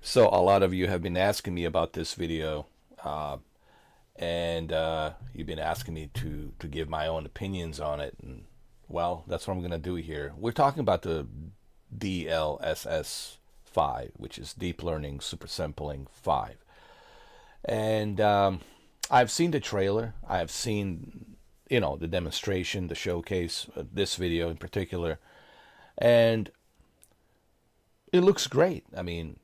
So a lot of you have been asking me about this video, and you've been asking me to give my own opinions on it. And well, that's what I'm gonna do here. We're talking about the DLSS 5, which is Deep Learning Super Sampling 5, and I've seen the trailer. I've seen the demonstration, the showcase, this video in particular, and it looks great. I mean,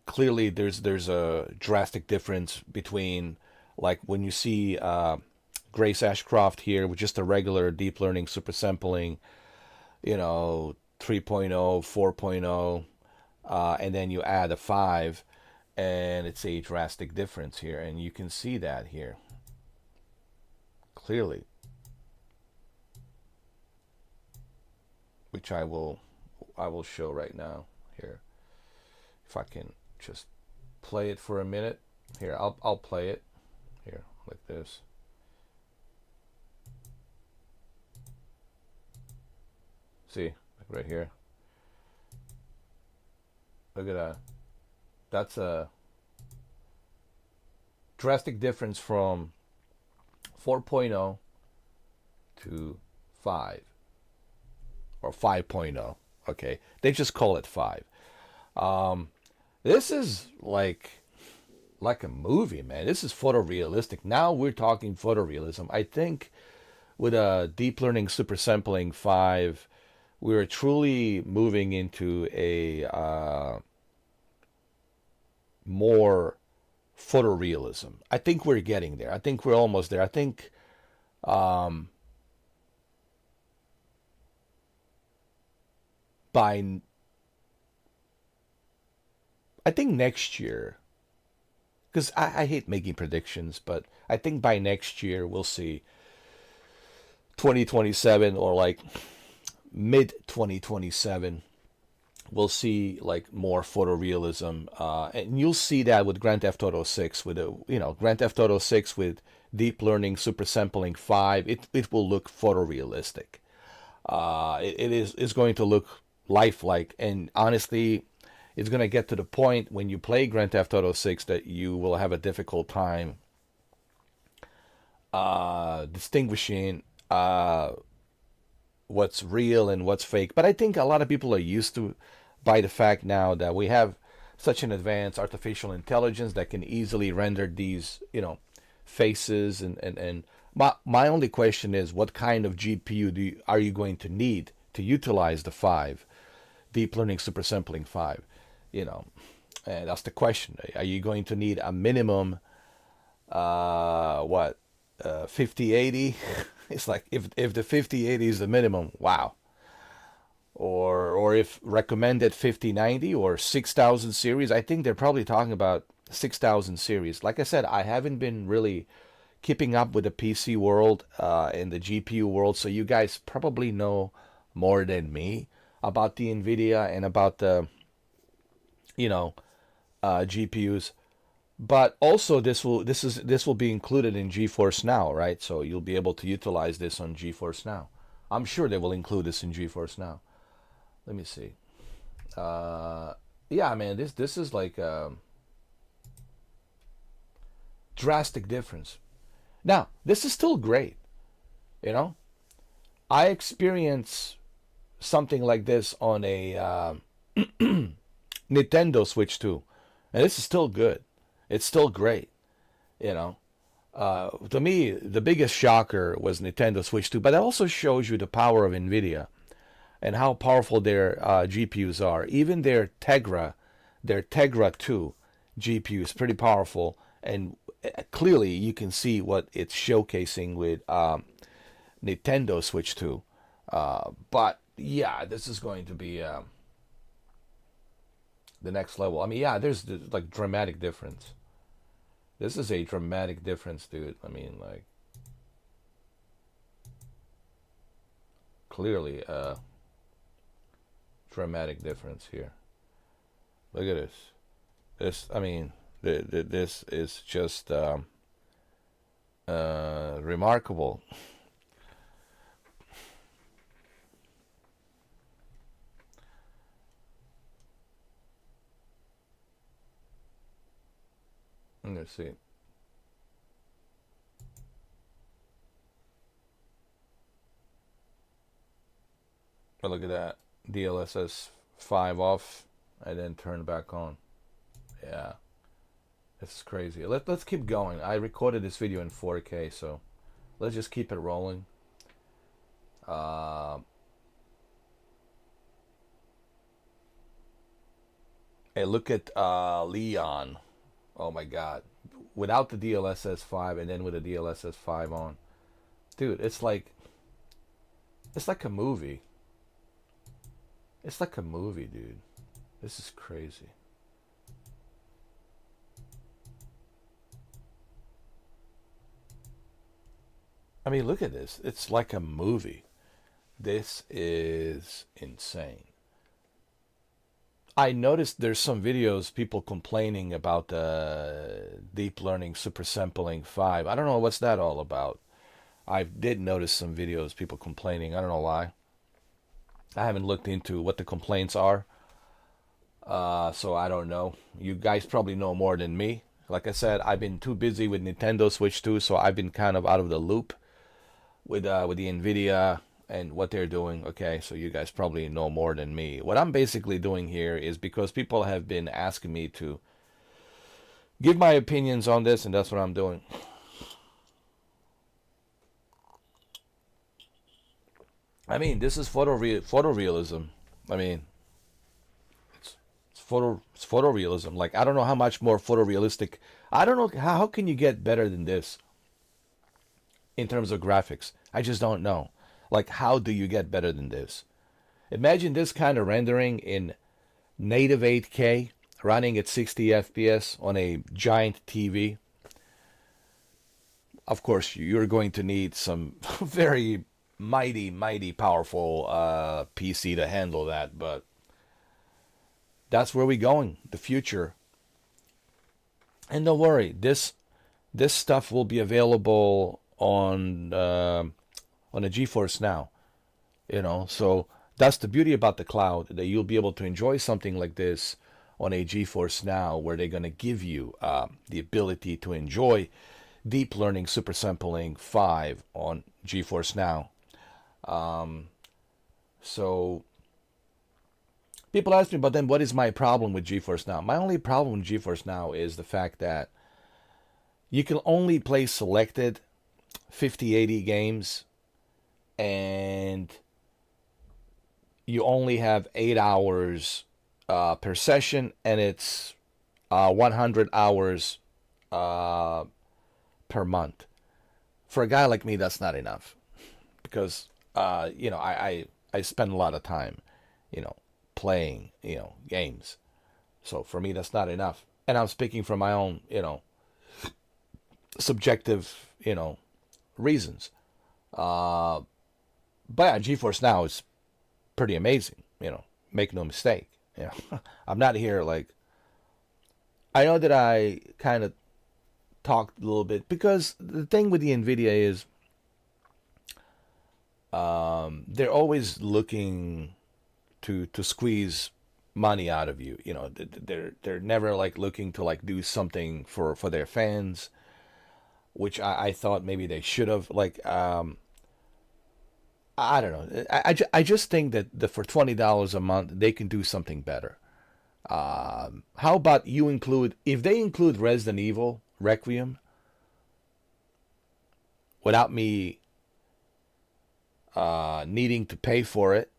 clearly there's a drastic difference between like when you see Grace Ashcroft here with just a regular deep learning super sampling, 3.0, 4.0, and then you add a 5, and it's a drastic difference here, and you can see that here clearly, which I will show right now here. If I can just play it for a minute. Here, I'll play it here like this. See, like right here. Look at that. That's a drastic difference from 4.0 to 5 or 5.0. Okay, they just call it 5. This is like a movie, man. This is photorealistic. Now we're talking photorealism. I think with a deep learning super sampling 5, we're truly moving into a more photorealism. I think we're getting there. I think we're almost there. I think um, by I think next year, because I hate making predictions, but I think by next year we'll see 2027 or like mid 2027 we'll see like more photorealism, and you'll see that with Grand Theft Auto 6 with Grand Theft Auto 6 with deep learning super sampling 5. It will look photorealistic. It's going to look lifelike, and honestly, it's going to get to the point when you play Grand Theft Auto 6 that you will have a difficult time distinguishing what's real and what's fake. But I think a lot of people are used to by the fact now that we have such an advanced artificial intelligence that can easily render these, faces and my only question is what kind of GPU are you going to need to utilize the 5 deep learning super sampling 5, you know, and that's the question. Are you going to need a minimum what 5080? It's like if the 5080 is the minimum, wow. Or if recommended 5090 or 6000 series. I think they're probably talking about 6000 series. Like I said, I haven't been really keeping up with the PC world and the GPU world, so you guys probably know more than me about the NVIDIA and about the you know GPUs. But also this will be included in GeForce Now, right? So you'll be able to utilize this on GeForce Now. I'm sure they will include this in GeForce Now. Let me see. Yeah, man, this is like a drastic difference. Now, this is still great, you know. I experience something like this on a Nintendo Switch too, and this is still good. It's still great, you know. To me, the biggest shocker was Nintendo Switch 2, but that also shows you the power of NVIDIA and how powerful their GPUs are. Even their Tegra 2 GPU is pretty powerful, and clearly you can see what it's showcasing with Nintendo Switch 2. But yeah, this is going to be the next level. I mean, yeah, there's like dramatic difference. This is a dramatic difference, dude. I mean, like clearly dramatic difference here. Look at this. I mean, this is just remarkable. Let's see. Oh, look at that. DLSS 5 off and then turn back on. Yeah, this is crazy. Let's keep going. I recorded this video in 4K, so let's just keep it rolling. Hey, look at Leon. Oh my God. Without the DLSS 5 and then with the DLSS 5 on. Dude, it's like a movie. It's like a movie, dude. This is crazy. I mean, look at this. It's like a movie. This is insane. I noticed there's some videos people complaining about the deep learning super sampling 5. I don't know what's that all about. I did notice some videos people complaining. I don't know why. I haven't looked into what the complaints are. So I don't know. You guys probably know more than me. Like I said, I've been too busy with Nintendo Switch 2, so I've been kind of out of the loop with the NVIDIA and what they're doing. Okay, so you guys probably know more than me. What I'm basically doing here is because people have been asking me to give my opinions on this, and that's what I'm doing. I mean, this is photorealism. I mean, it's photorealism. Like, I don't know how much more photorealistic. I don't know how can you get better than this in terms of graphics. I just don't know. Like, how do you get better than this? Imagine this kind of rendering in native 8K running at 60 FPS on a giant TV. Of course, you're going to need some very mighty powerful PC to handle that, but that's where we're going, the future. And don't worry, this stuff will be available on a GeForce Now, so that's the beauty about the cloud, that you'll be able to enjoy something like this on a GeForce Now, where they're going to give you the ability to enjoy deep learning super sampling 5 on GeForce Now. So people ask me, but then what is my problem with GeForce Now? My only problem with GeForce Now is the fact that you can only play selected 5080 games, and you only have 8 hours per session, and it's 100 hours per month. For a guy like me, that's not enough, because I spend a lot of time, playing, games. So for me, that's not enough. And I'm speaking from my own, subjective, reasons. But yeah, GeForce Now is pretty amazing. Make no mistake. I'm not here like. I know that I kind of talked a little bit, because the thing with the NVIDIA is they're always looking to squeeze money out of you. They're never like looking to like do something for their fans, which I thought maybe they should have. Like, I don't know. I just think that for $20 a month they can do something better. How about you include, if they include Resident Evil Requiem without me needing to pay for it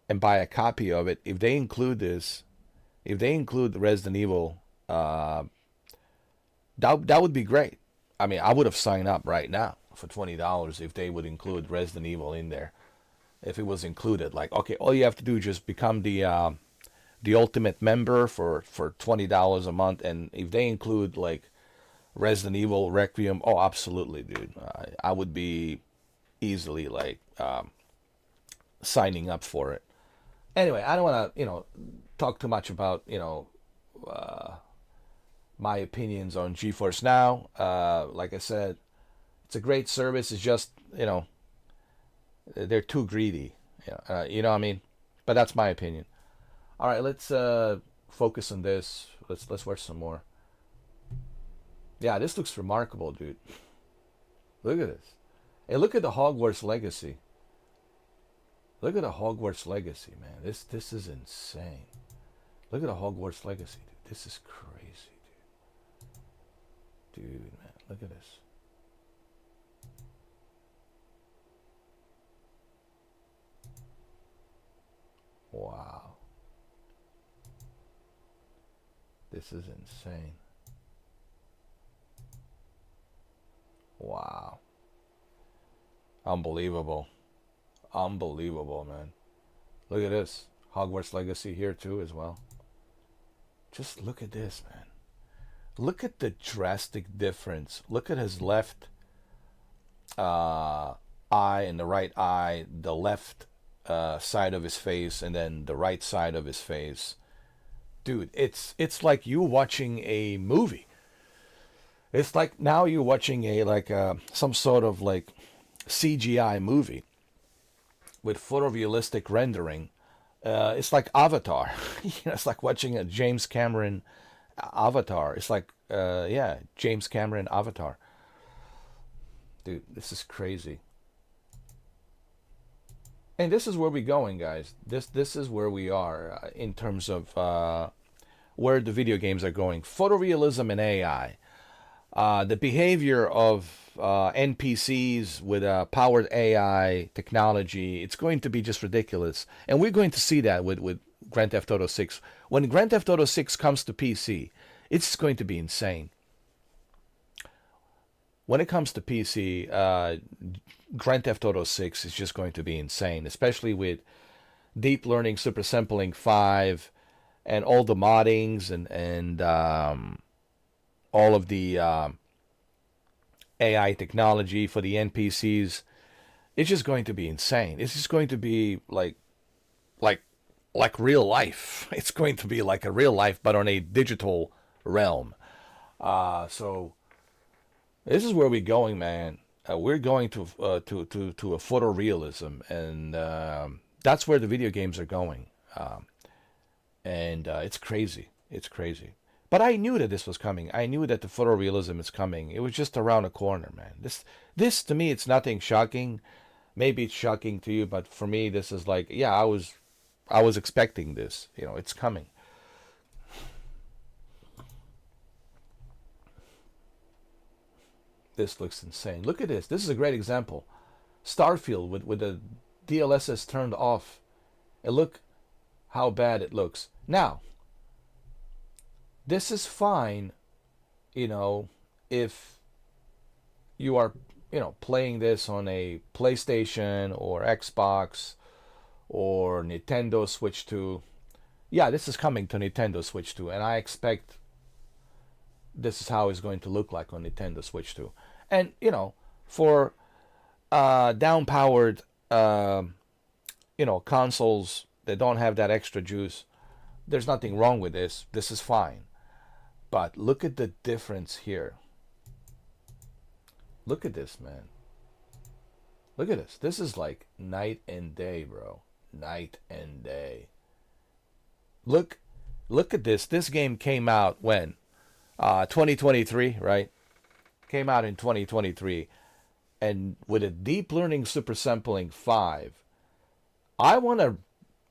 and buy a copy of it? If they include this, if they include Resident Evil, that would be great. I mean, I would have signed up right now for $20 if they would include Resident Evil in there. If it was included, like, okay, all you have to do is just become the ultimate member for $20 a month, and if they include like Resident Evil Requiem, oh, absolutely, dude, I would be easily like signing up for it. Anyway, I don't want to talk too much about my opinions on GeForce Now. Like I said, it's a great service. It's just they're too greedy. You know what I mean? But that's my opinion. All right, let's focus on this. Let's watch some more. Yeah, this looks remarkable, dude. Look at this. Hey, look at the Hogwarts Legacy. Look at the Hogwarts Legacy, man. This is insane. Look at the Hogwarts Legacy, dude. This is crazy, dude. Dude, man, look at this. Wow. This is insane. Wow. Unbelievable. Unbelievable, man. Look at this. Hogwarts Legacy here too as well. Just look at this, man. Look at the drastic difference. Look at his left eye and the right eye, the left side of his face, and then the right side of his face. Dude, it's like you watching a movie. It's like now you're watching a some sort of like CGI movie with photorealistic rendering. It's like Avatar. It's like watching a James Cameron Avatar. It's like yeah, James Cameron Avatar. Dude, this is crazy. And this is where we're going, guys. This is where we are in terms of where the video games are going. Photorealism and AI. The behavior of NPCs with powered AI technology, it's going to be just ridiculous. And we're going to see that with Grand Theft Auto 6. When Grand Theft Auto 6 comes to PC, it's going to be insane. When it comes to PC, Grand Theft Auto 6 is just going to be insane, especially with deep learning super sampling 5 and all the moddings and all of the AI technology for the NPCs. It's just going to be insane. It's just going to be like like real life. It's going to be like a real life, but on a digital realm. So this is where we're going, man. We're going to a photorealism, and that's where the video games are going. And it's crazy. It's crazy. But I knew that this was coming. I knew that the photorealism is coming. It was just around the corner, man. This to me, it's nothing shocking. Maybe it's shocking to you, but for me, this is like, yeah, I was expecting this. You know, it's coming. This looks insane. Look at this. This is a great example. Starfield with the DLSS turned off. And look how bad it looks. Now, this is fine, you know, if you are, you know, playing this on a PlayStation or Xbox or Nintendo Switch 2. Yeah, this is coming to Nintendo Switch 2, and I expect this is how it's going to look like on Nintendo Switch 2. And, you know, for down-powered, you know, consoles that don't have that extra juice, there's nothing wrong with this. This is fine. But look at the difference here. Look at this, man. Look at this. This is like night and day, bro. Night and day. Look at this. This game came out when? 2023, right? Came out in 2023. And with a deep learning super sampling 5, I want to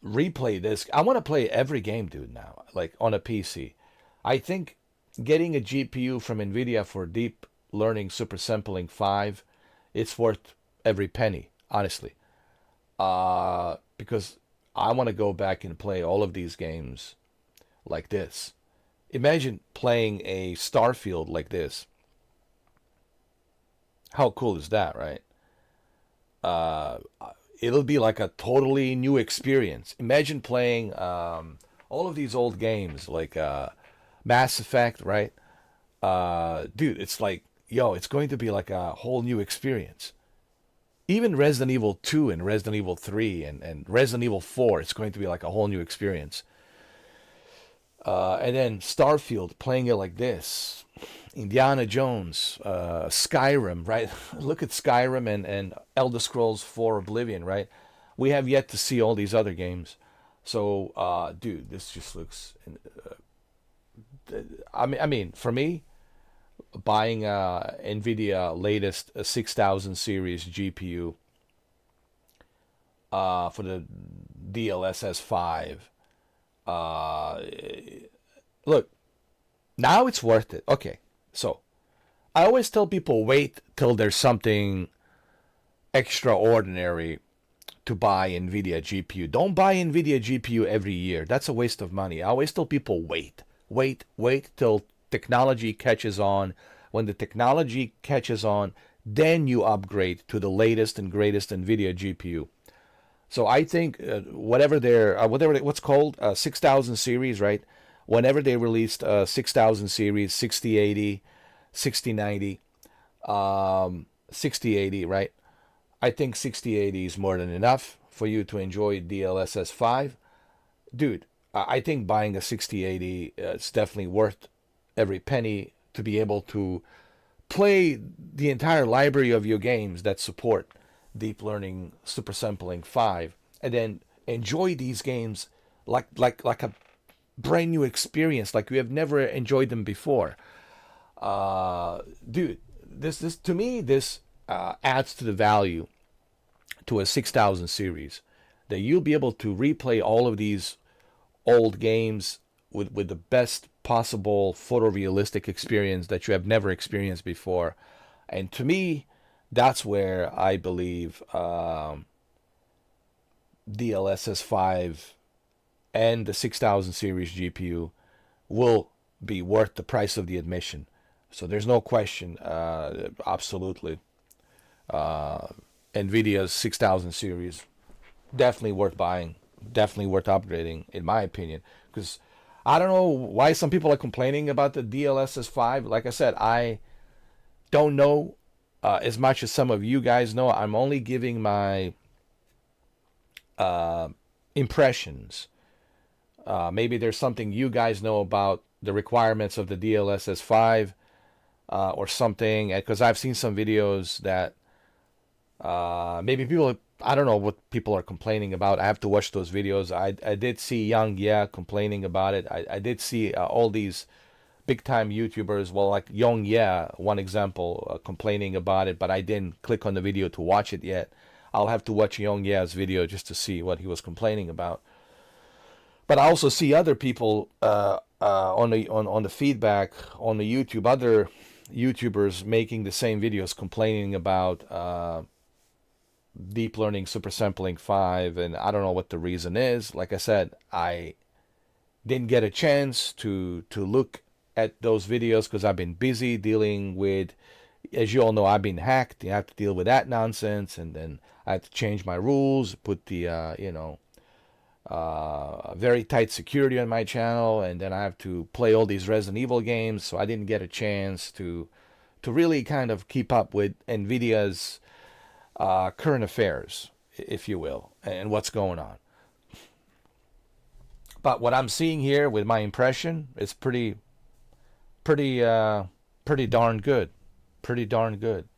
replay this. I want to play every game, dude, now, like on a PC. I think getting a GPU from NVIDIA for deep learning super sampling 5, it's worth every penny, honestly. Because I want to go back and play all of these games like this. Imagine playing a Starfield like this. How cool is that, right? It'll be like a totally new experience. Imagine playing all of these old games like Mass Effect, right? Dude, it's like, yo, it's going to be like a whole new experience. Even Resident Evil 2 and Resident Evil 3 and Resident Evil 4, it's going to be like a whole new experience. And then Starfield, playing it like this. Indiana Jones, Skyrim, right? Look at Skyrim and Elder Scrolls 4 Oblivion, right? We have yet to see all these other games. So, dude, this just looks... I mean, for me, buying a NVIDIA latest 6000 series GPU for the DLSS 5. Uh, Look, now it's worth it. Okay, so I always tell people wait till there's something extraordinary to buy NVIDIA GPU. Don't buy NVIDIA GPU every year. That's a waste of money. I always tell people wait till technology catches on. When the technology catches on, then you upgrade to the latest and greatest NVIDIA GPU. So I think what's called 6000 series, right? Whenever they released 6000 series, 6080, 6090, 6080, right? I think 6080 is more than enough for you to enjoy DLSS 5. Dude, I think buying a 6080 is definitely worth every penny to be able to play the entire library of your games that support deep learning super sampling 5, and then enjoy these games like a brand new experience, like you have never enjoyed them before. Dude, this to me, this adds to the value to a 6000 series, that you'll be able to replay all of these old games with the best possible photorealistic experience that you have never experienced before. And to me, that's where I believe DLSS 5 and the 6000 series GPU will be worth the price of the admission. So there's no question, absolutely. NVIDIA's 6000 series, definitely worth buying, definitely worth upgrading, in my opinion. Because I don't know why some people are complaining about the DLSS 5. Like I said, I don't know as much as some of you guys know. I'm only giving my impressions. Maybe there's something you guys know about the requirements of the DLSS 5 or something. Because I've seen some videos that maybe people, I don't know what people are complaining about. I have to watch those videos. I did see Young Yeah complaining about it. I did see all these big time YouTubers, well, like Young Yeah, one example, complaining about it, but I didn't click on the video to watch it yet. I'll have to watch Young Yeah's video just to see what he was complaining about. But I also see other people on the feedback on the YouTube, other YouTubers making the same videos complaining about deep learning super sampling 5, and I don't know what the reason is. Like I said, I didn't get a chance to look at those videos because I've been busy dealing with, as you all know, I've been hacked. You have to deal with that nonsense, and then I had to change my rules, put the very tight security on my channel, and then I have to play all these Resident Evil games, so I didn't get a chance to really kind of keep up with NVIDIA's current affairs, if you will, and what's going on. But what I'm seeing here with my impression is pretty darn good. Pretty darn good.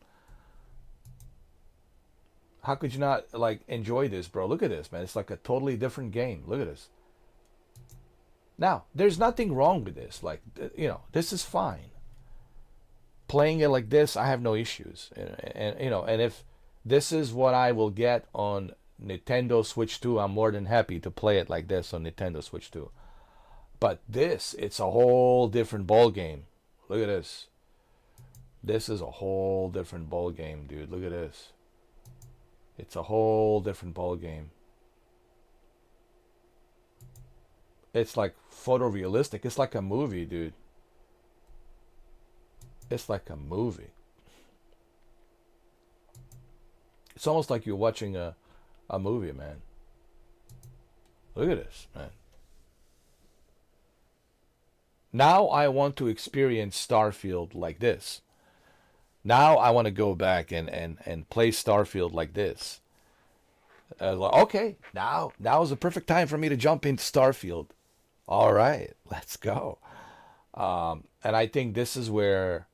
How could you not like enjoy this, bro? Look at this, man. It's like a totally different game. Look at this. Now, there's nothing wrong with this. Like, this is fine. Playing it like this, I have no issues. And if this is what I will get on Nintendo Switch 2, I'm more than happy to play it like this on Nintendo Switch 2. But this, it's a whole different ball game. Look at this. This is a whole different ball game, dude. Look at this. It's a whole different ball game. It's like photorealistic. It's like a movie, dude. It's like a movie. It's almost like you're watching a movie, man. Look at this, man. Now I want to experience Starfield like this. Now I want to go back and play Starfield like this. Okay, now is the perfect time for me to jump into Starfield. All right, let's go. And I think this is where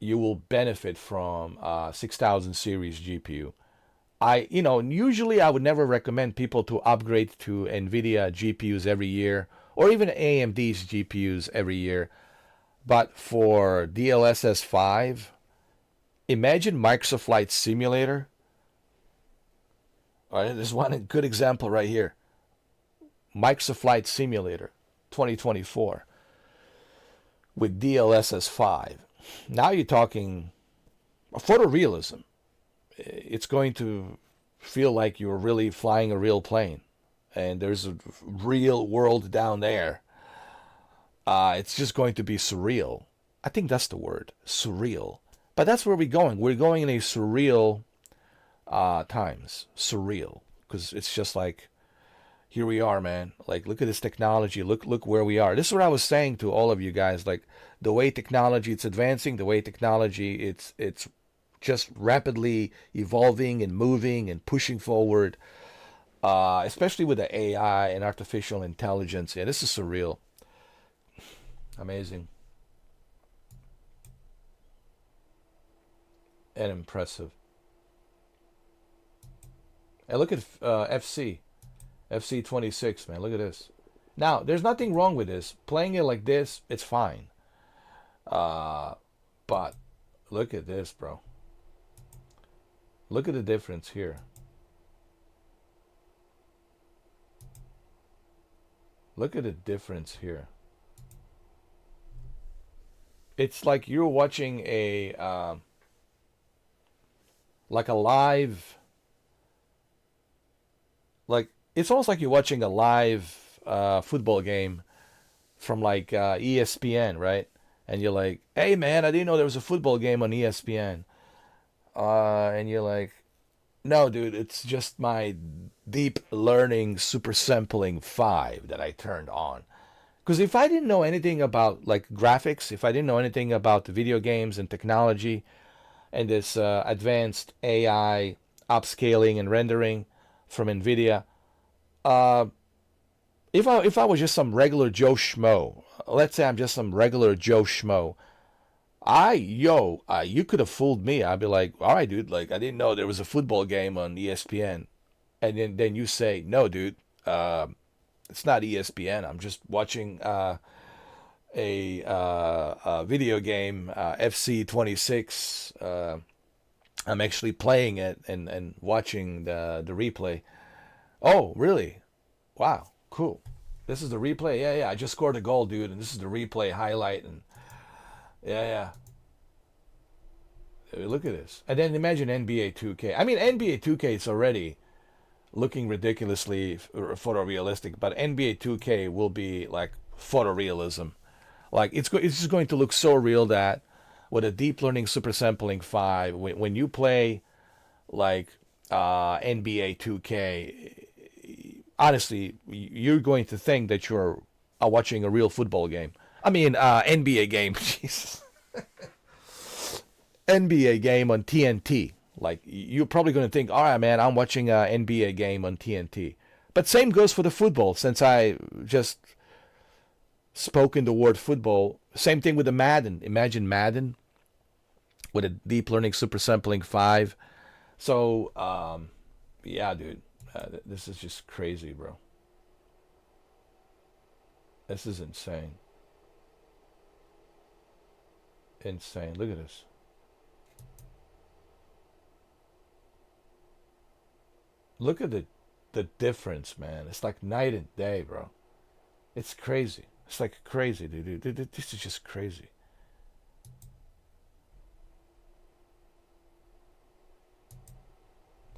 you will benefit from 6000 series GPU. Usually I would never recommend people to upgrade to NVIDIA GPUs every year, or even AMD's GPUs every year. But for DLSS 5, imagine Microsoft Flight Simulator. All right, there's one good example right here. Microsoft Flight Simulator 2024 with DLSS 5. Now you're talking photorealism. It's going to feel like you're really flying a real plane and there's a real world down there. It's just going to be surreal. I think that's the word, surreal. But that's where we're going. We're going in a surreal times. Surreal. Because it's just like, here we are, man. Like, look at this technology. Look where we are. This is what I was saying to all of you guys. Like, the way technology it's advancing, the way technology it's just rapidly evolving and moving and pushing forward. Especially with the AI and artificial intelligence. Yeah, this is surreal. Amazing. And impressive. And look at FC 26, man. Look at this. Now, there's nothing wrong with this. Playing it like this, it's fine. But look at this, bro. Look at the difference here. Look at the difference here. It's like you're watching a like a live, like it's almost like you're watching a live football game from like ESPN, right? And you're like, hey man, I didn't know there was a football game on ESPN. And you're like, no, dude, it's just my deep learning super sampling 5 that I turned on. Because if I didn't know anything about like graphics, if I didn't know anything about the video games and technology and this advanced AI upscaling and rendering from NVIDIA, uh, if I was just some regular Joe Schmo, let's say I'm just some regular Joe Schmo, you could have fooled me. I'd be like, all right, dude, like I didn't know there was a football game on ESPN, and then you say, no, dude, it's not ESPN. I'm just watching a video game, FC 26. I'm actually playing it and watching the replay. Oh, really? Wow, cool. This is the replay. Yeah. I just scored a goal, dude, and this is the replay highlight. And yeah. Look at this. And then imagine NBA 2K. I mean, NBA 2K is already looking ridiculously photorealistic, but NBA 2K will be like photorealism. Like it's just going to look so real that with a deep learning super sampling 5, when you play like NBA 2K, honestly, you're going to think that you're watching a real football game. I mean, NBA game. Jesus. NBA game on TNT. Like, you're probably going to think, all right, man, I'm watching an NBA game on TNT. But same goes for the football, since I just spoken the word football. Same thing with the Madden. Imagine Madden with a deep learning super sampling 5. So, yeah, dude, this is just crazy, bro. This is insane. Insane. Look at this. Look at the difference, man. It's like night and day, bro. It's crazy. It's like crazy, dude. This is just crazy.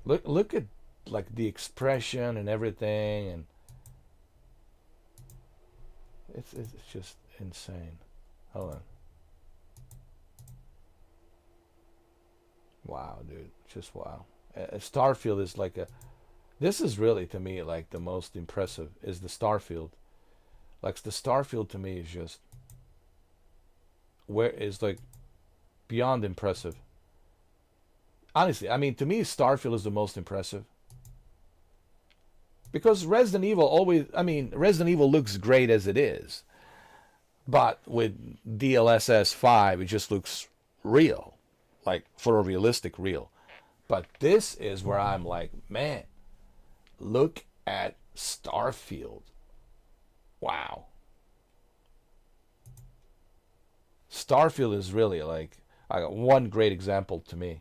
Look at like the expression and everything, and it's just insane. Hold on. Wow, dude. Just wow. Starfield is like a. This is really to me like the most impressive is the Starfield. Like the Starfield to me is just where is like beyond impressive. Honestly, I mean to me Starfield is the most impressive because Resident Evil always. I mean Resident Evil looks great as it is, but with DLSS 5 it just looks real, like photorealistic real. But this is where I'm like, man, look at Starfield. Wow. Starfield is really like one great example to me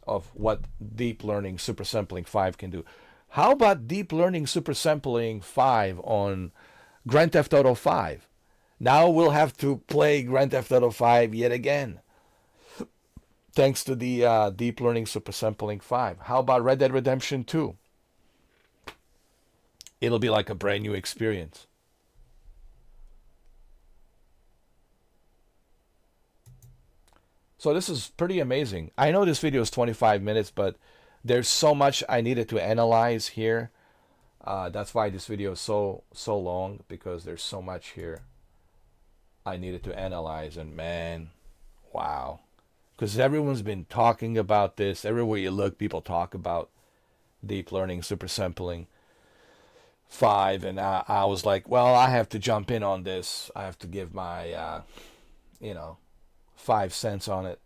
of what deep learning supersampling 5 can do. How about deep learning supersampling 5 on Grand Theft Auto 5? Now we'll have to play Grand Theft Auto 5 yet again, thanks to the deep learning supersampling 5. How about Red Dead Redemption 2? It'll be like a brand new experience. So this is pretty amazing. I know this video is 25 minutes, but there's so much I needed to analyze here. That's why this video is so long, because there's so much here I needed to analyze. And man, wow. Because everyone's been talking about this. Everywhere you look, people talk about deep learning supersampling 5. And I was like, well, I have to jump in on this. I have to give my, 5 cents on it.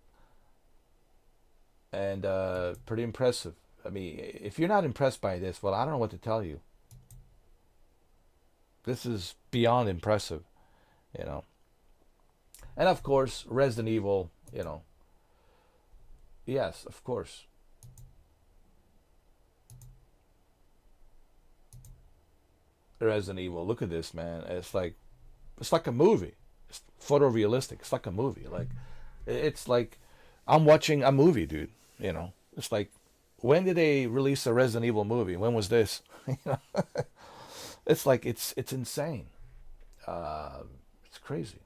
And pretty impressive. I mean, if you're not impressed by this, well, I don't know what to tell you. This is beyond impressive, And of course, Resident Evil, Yes, of course. Resident Evil. Look at this, man. It's like a movie. It's photorealistic. It's like a movie. It's like I'm watching a movie, dude. It's like, when did they release a Resident Evil movie? When was this? It's like it's insane. It's crazy.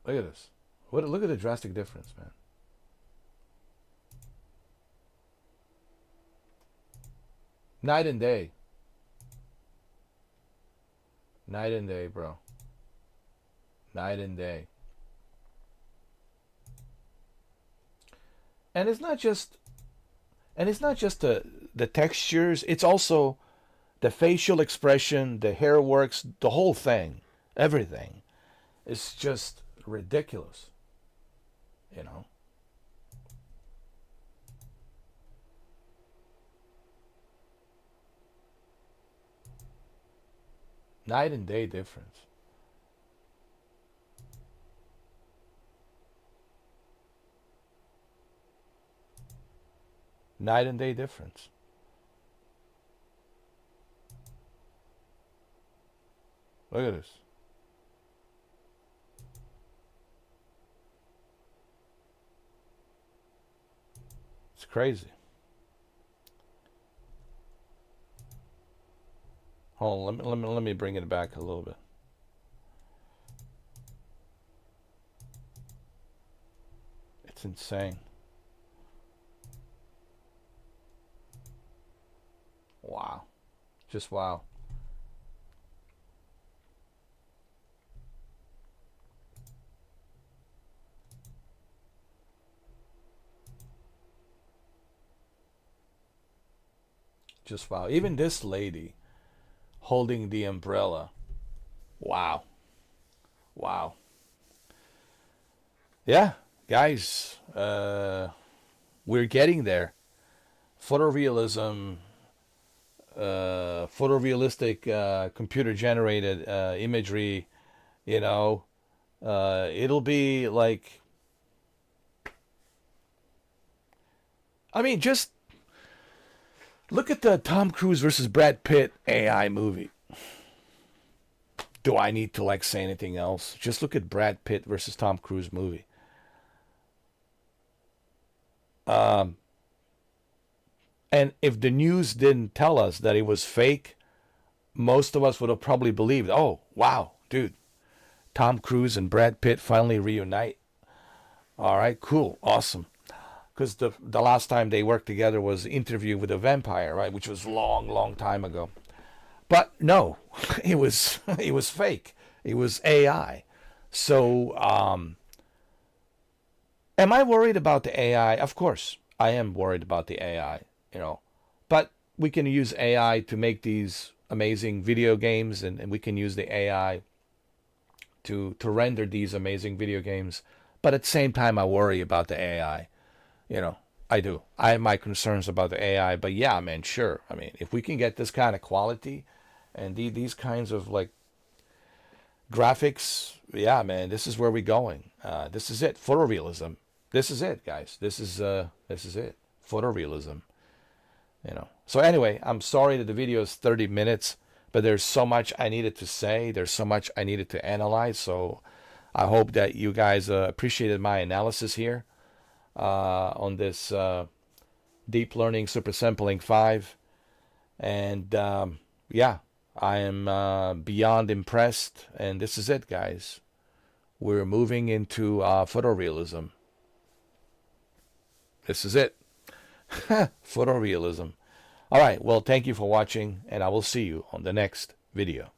Look at this. Look at the drastic difference, man. Night and day. Night and day, bro. Night and day. And it's not just the textures, it's also the facial expression, the hair works, the whole thing, everything. It's just ridiculous, Night and day difference. Night and day difference. Look at this. It's crazy. Hold on, let me bring it back a little bit. It's insane. Wow. Just wow. Just wow. Even this lady holding the umbrella. Wow. Wow. Yeah, guys, we're getting there. Photorealism, photorealistic computer generated imagery, it'll be like, I mean, just look at the Tom Cruise versus Brad Pitt AI movie. Do I need to say anything else? Just look at Brad Pitt versus Tom Cruise movie. And if the news didn't tell us that it was fake, most of us would have probably believed, oh, wow, dude, Tom Cruise and Brad Pitt finally reunite. All right, cool, awesome. Because the last time they worked together was Interview with a Vampire, right, which was long time ago. But no, it was fake. It was AI. So, am I worried about the AI? Of course, I am worried about the AI. But we can use AI to make these amazing video games, and we can use the AI to render these amazing video games. But at the same time, I worry about the AI. I do. I have my concerns about the AI, but yeah, man, sure. I mean, if we can get this kind of quality and these kinds of graphics, yeah, man, this is where we're going. This is it. Photorealism. This is it, guys. This is it. Photorealism. So anyway, I'm sorry that the video is 30 minutes, but there's so much I needed to say. There's so much I needed to analyze. So I hope that you guys appreciated my analysis here on this Deep Learning Super Sampling 5. And yeah, I am beyond impressed. And this is it, guys. We're moving into photorealism. This is it. Photorealism. All right. Well, thank you for watching, and I will see you on the next video.